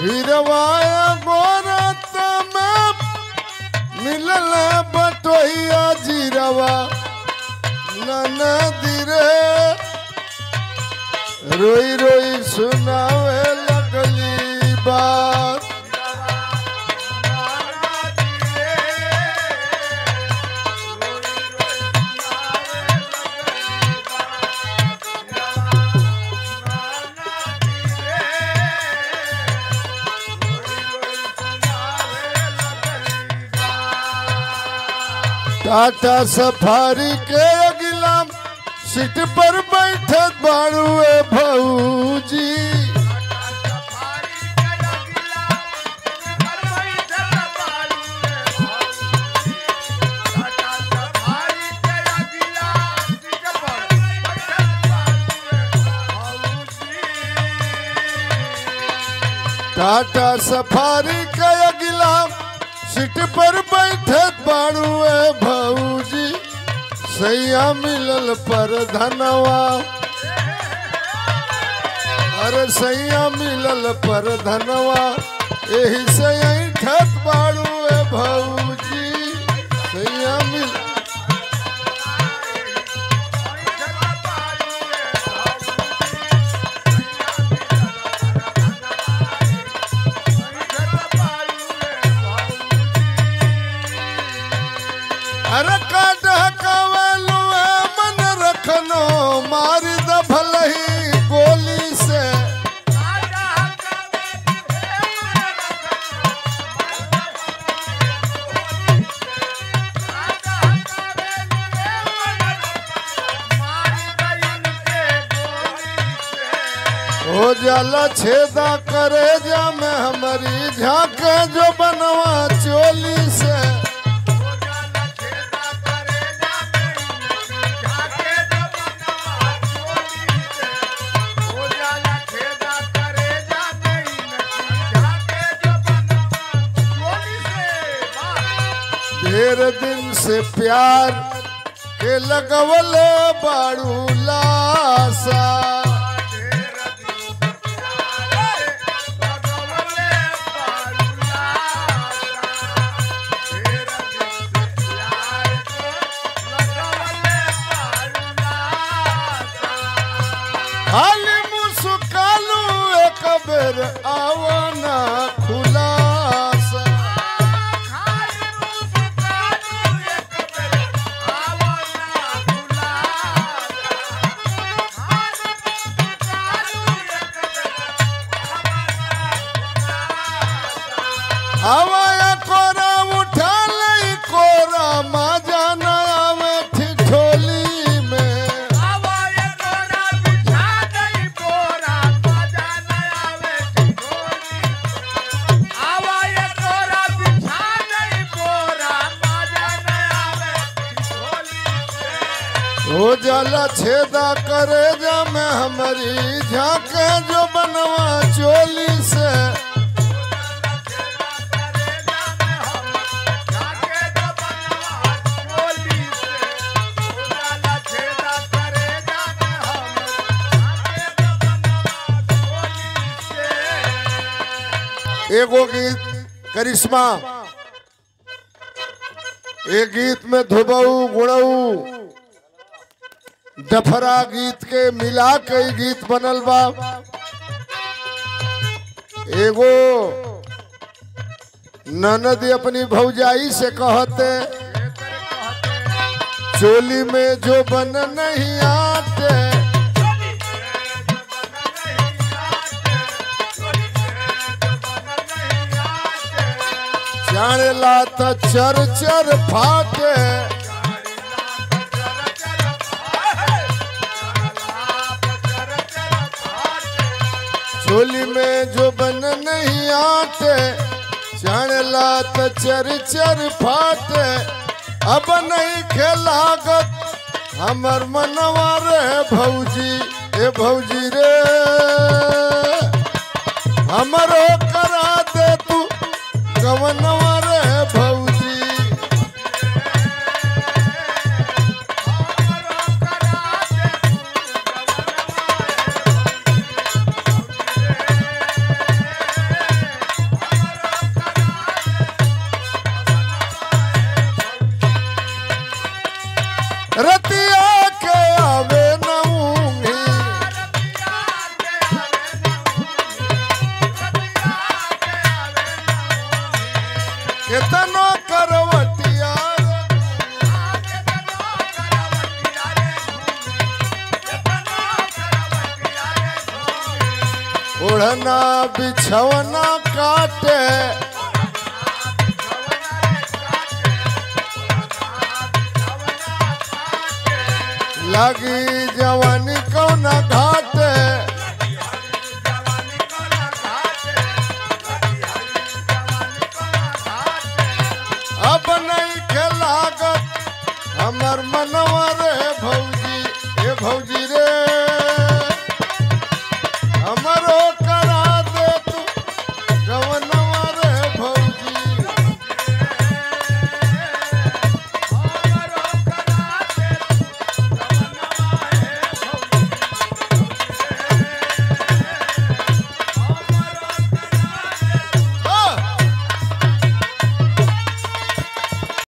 हिरवाया गोरत में मिलल बटोहिया जीरवा ननदी रे रोई रोई सुनावे लगली बात। टाटा सफारी के अगिला सीट पर बैठत बाड़ुए भौजी। टाटा सफारी के अगिला सीट पर बैठत बाड़ुए भौजी। सैया मिलल पर धनवा अरे सैया मिलल पर धनवा यही से ऐठत बाड़ुए भौजी। सैया मिल अरे काटहकावलू मन रखनो मार द भलही गोली से। हो जाला छेदा करे जा में हमारी झांके जो बनवा चोली से। ढेर दिन से प्यार के लगवले बाड़ू लासा। खाली मुस्कालू एक बेर आवना खुलासा। आवाया कोरा उठा ले कोरा माजा न आवे ठिठोली में। आवाया कोरा बिछा दई कोरा माजा न आवे ठिठोली। आवाया कोरा बिछा दई कोरा माजा न आवे ठिठोली। हो जाला छेदा करे जा में हमारी झांके जो बनवा चोली से। एगो गीत करिश्मा एक गीत में धुबऊ गुणऊ डफरा गीत के मिला के गीत बनल बा। एगो ननद अपनी भौजाई से कहते चोली में जो बन नहीं आते। जानेला त चर चर फाटे। चोली में जो बन नहीं आते जानेला त चर चर फाटे। अब नहीं खेलागत हमर मनवा रे भौजी ए भौजी रे हमरो करा दे तू गवनवा रे भौजी। उड़ना बिछवना काटे लगी जवानी कौना घाटे